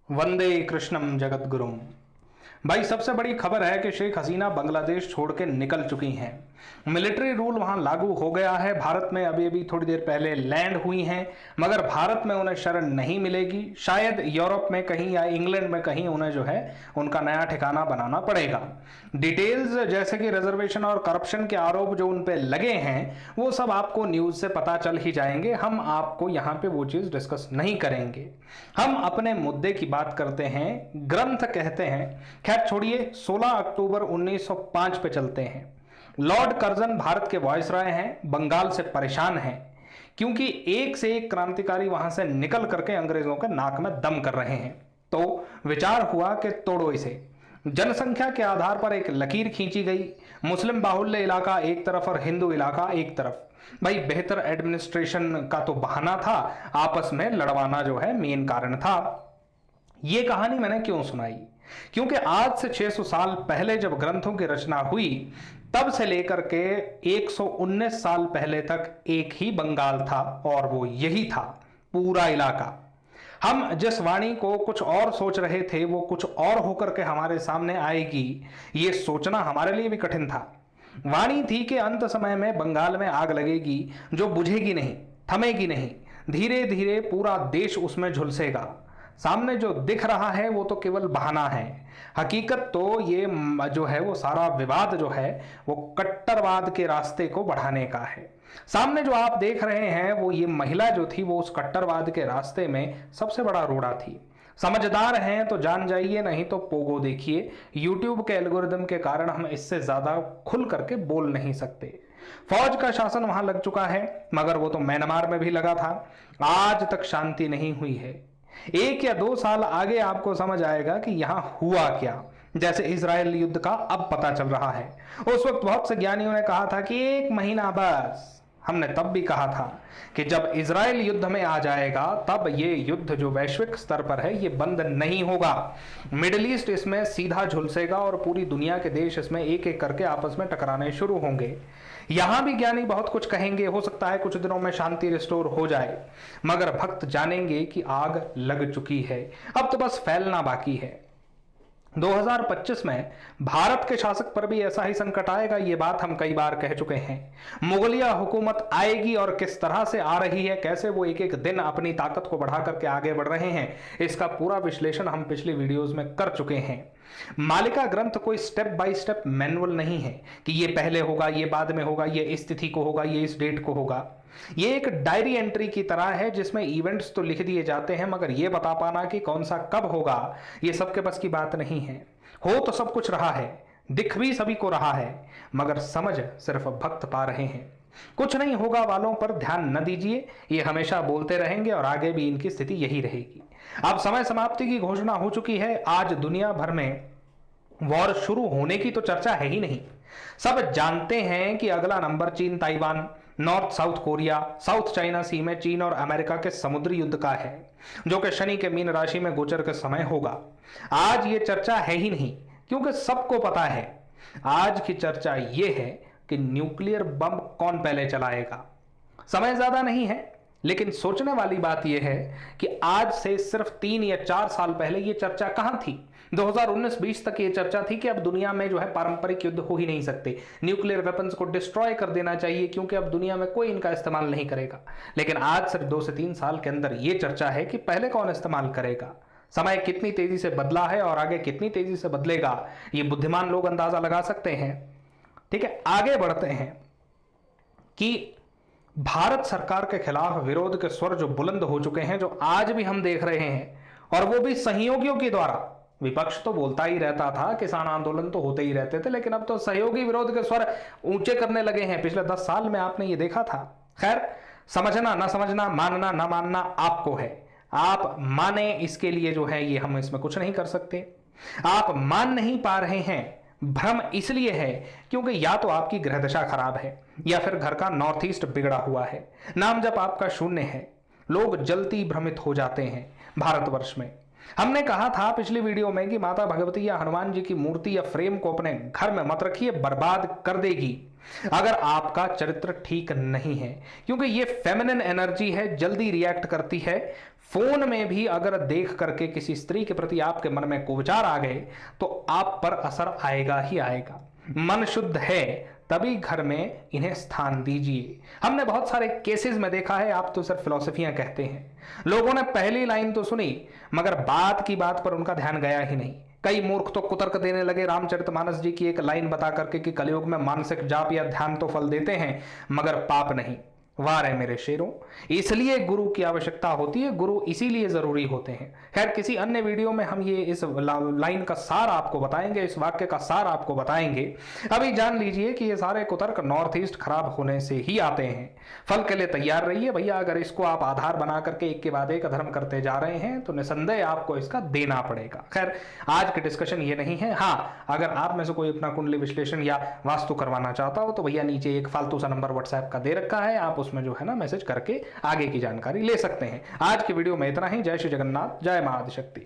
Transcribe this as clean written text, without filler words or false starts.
वंदे कृष्णम जगतगुरुम। भाई सबसे बड़ी खबर है कि शेख हसीना बांग्लादेश छोड़ के निकल चुकी हैं। मिलिट्री रूल वहां लागू हो गया है। भारत में अभी अभी थोड़ी देर पहले लैंड हुई हैं, मगर भारत में उन्हें शरण नहीं मिलेगी। शायद यूरोप में कहीं या इंग्लैंड में कहीं उन्हें जो है उनका नया ठिकाना बनाना पड़ेगा। डिटेल्स जैसे कि रिजर्वेशन और करप्शन के आरोप जो उन पे लगे हैं वो सब आपको न्यूज से पता चल ही जाएंगे। हम आपको यहां पे वो चीज डिस्कस नहीं करेंगे। हम अपने मुद्दे की बात करते हैं। ग्रंथ कहते हैं, खैर छोड़िए, 16 अक्टूबर 1905 पे चलते हैं। लॉर्ड कर्जन भारत के वायसराय हैं, बंगाल से परेशान हैं क्योंकि एक से एक क्रांतिकारी वहां से निकल करके अंग्रेजों के नाक में दम कर रहे हैं। तो विचार हुआ कि तोड़ो इसे। जनसंख्या के आधार पर एक लकीर खींची गई। मुस्लिम बाहुल्य इलाका एक तरफ और हिंदू इलाका एक तरफ। भाई बेहतर एडमिनिस्ट्रेशन का तो बहाना था, आपस में लड़वाना जो है मेन कारण था। यह कहानी मैंने क्यों सुनाई? क्योंकि आज से 600 साल पहले जब ग्रंथों की रचना हुई तब से लेकर के 119 साल पहले तक एक ही बंगाल था और वो यही था, पूरा इलाका। हम जिस वाणी को कुछ और सोच रहे थे वो कुछ और होकर के हमारे सामने आएगी, ये सोचना हमारे लिए भी कठिन था। वाणी थी कि अंत समय में बंगाल में आग लगेगी जो बुझेगी नहीं, थमेगी नहीं, धीरे धीरे पूरा देश उसमें झुलसेगा। सामने जो दिख रहा है वो तो केवल बहाना है। हकीकत तो ये जो है वो सारा विवाद जो है वो कट्टरवाद के रास्ते को बढ़ाने का है। सामने जो आप देख रहे हैं वो ये महिला जो थी वो उस कट्टरवाद के रास्ते में सबसे बड़ा रोड़ा थी। समझदार हैं तो जान जाइए, नहीं तो पोगो देखिए। यूट्यूब के एल्गोरिदम के कारण हम इससे ज्यादा खुल करके बोल नहीं सकते। फौज का शासन वहां लग चुका है, मगर वो तो म्यांमार में भी लगा था। आज तक शांति नहीं हुई है। 1 या 2 साल आगे आपको समझ आएगा कि यहां हुआ क्या। जैसे इजराइल युद्ध का अब पता चल रहा है। उस वक्त बहुत से ज्ञानियों ने कहा था कि 1 महीना बस। हमने तब भी कहा था कि जब इजराइल युद्ध में आ जाएगा तब ये युद्ध जो वैश्विक स्तर पर है ये बंद नहीं होगा। मिडिल ईस्ट इसमें सीधा झुलसेगा और पूरी दुनिया के देश इसमें एक एक करके आपस में टकराने शुरू होंगे। यहां भी ज्ञानी बहुत कुछ कहेंगे, हो सकता है कुछ दिनों में शांति रिस्टोर हो जाए, मगर भक्त जानेंगे कि आग लग चुकी है, अब तो बस फैलना बाकी है। 2025 में भारत के शासक पर भी ऐसा ही संकट आएगा, ये बात हम कई बार कह चुके हैं। मुगलिया हुकूमत आएगी और किस तरह से आ रही है, कैसे वो एक एक दिन अपनी ताकत को बढ़ा करके आगे बढ़ रहे हैं, इसका पूरा विश्लेषण हम पिछली वीडियोस में कर चुके हैं। मालिका ग्रंथ कोई स्टेप बाय स्टेप मैनुअल नहीं है कि ये पहले होगा, ये बाद में होगा, ये इस तिथि को होगा, ये इस डेट को होगा। ये एक डायरी एंट्री की तरह है जिसमें इवेंट्स तो लिख दिए जाते हैं, मगर ये बता पाना कि कौन सा कब होगा ये सबके बस की बात नहीं है। हो तो सब कुछ रहा है, दिख भी सभी को रहा है, मगर समझ सिर्फ भक्त पा रहे हैं। कुछ नहीं होगा वालों पर ध्यान न दीजिए, ये हमेशा बोलते रहेंगे और आगे भी इनकी स्थिति यही रहेगी। अब समय समाप्ति की घोषणा हो चुकी है। आज दुनिया भर में वॉर शुरू होने की तो चर्चा है ही नहीं। सब जानते हैं कि अगला नंबर चीन Taiwan, north south Korea, south China sea में चीन और अमेरिका के समुद्री युद्ध का है, जो कि शनि के मीन राशि में गोचर के समय होगा। आज ये चर्चा है ही नहीं, क्योंकि सबको पता है। आज की चर्चा ये है कि न्यूक्लियर बम कौन पहले चलाएगा। समय ज्यादा नहीं है, लेकिन सोचने वाली बात यह है कि आज से सिर्फ 3 या 4 साल पहले यह चर्चा कहां थी। 2019-20 तक यह चर्चा थी कि अब दुनिया में जो है पारंपरिक युद्ध हो ही नहीं सकते, न्यूक्लियर वेपन्स को डिस्ट्रॉय कर देना चाहिए क्योंकि अब दुनिया में कोई इनका इस्तेमाल नहीं करेगा। लेकिन आज सिर्फ 2 से 3 साल के अंदर यह चर्चा है कि पहले कौन इस्तेमाल करेगा। समय कितनी तेजी से बदला है और आगे कितनी तेजी से बदलेगा ये बुद्धिमान लोग अंदाजा लगा सकते हैं। ठीक है, आगे बढ़ते हैं कि भारत सरकार के खिलाफ विरोध के स्वर जो बुलंद हो चुके हैं, जो आज भी हम देख रहे हैं, और वो भी सहयोगियों के द्वारा। विपक्ष तो बोलता ही रहता था, किसान आंदोलन तो होते ही रहते थे, लेकिन अब तो सहयोगी विरोध के स्वर ऊंचे करने लगे हैं। पिछले 10 साल में आपने ये देखा था। खैर, समझना ना समझना, मानना ना मानना आपको है। आप माने इसके लिए जो है ये हम इसमें कुछ नहीं कर सकते। आप मान नहीं पा रहे हैं, भ्रम इसलिए है क्योंकि या तो आपकी ग्रह दशा खराब है या फिर घर का नॉर्थ ईस्ट बिगड़ा हुआ है, नाम जब आपका शून्य है। लोग जल्दी भ्रमित हो जाते हैं भारतवर्ष में। हमने कहा था पिछली वीडियो में कि माता भगवती या हनुमान जी की मूर्ति या फ्रेम को अपने घर में मत रखिए, बर्बाद कर देगी अगर आपका चरित्र ठीक नहीं है, क्योंकि ये फेमिनिन एनर्जी है, जल्दी रिएक्ट करती है। फोन में भी अगर देख करके किसी स्त्री के प्रति आपके मन में कुविचार आ गए तो आप पर असर आएगा ही आएगा। मन शुद्ध है तभी घर में इन्हें स्थान दीजिए। हमने बहुत सारे केसेस में देखा है, आप तो सिर्फ फिलॉसफियां कहते हैं। लोगों ने पहली लाइन तो सुनी मगर बात की बात पर उनका ध्यान गया ही नहीं। कई मूर्ख तो कुतर्क देने लगे रामचरितमानस जी की एक लाइन बता करके कि कलयुग में मानसिक जाप या ध्यान तो फल देते हैं मगर पाप नहीं। वार है मेरे शेरों, इसलिए गुरु की आवश्यकता होती है, गुरु इसीलिए जरूरी होते हैं। खैर, किसी अन्य वीडियो में हम ये इस लाइन का सार आपको बताएंगे, इस वाक्य का सार आपको बताएंगे। अभी जान लीजिए कि ये सारे कुतर्क नॉर्थ ईस्ट खराब होने से ही आते हैं। फल के लिए तैयार रहिए भैया। अगर इसको आप आधार बना करके एक के बाद एक अधर्म करते जा रहे हैं तो निसंदेह आपको इसका देना पड़ेगा। खैर, आज की डिस्कशन ये नहीं है। हाँ, अगर आप में से कोई अपना कुंडली विश्लेषण या वास्तु करवाना चाहता हो तो भैया नीचे एक फालतू सा नंबर व्हाट्सएप का दे रखा है, आप उसमें जो है ना मैसेज करके आगे की जानकारी ले सकते हैं। आज की वीडियो में इतना ही। जय श्री जगन्नाथ, जय मां आदिशक्ति।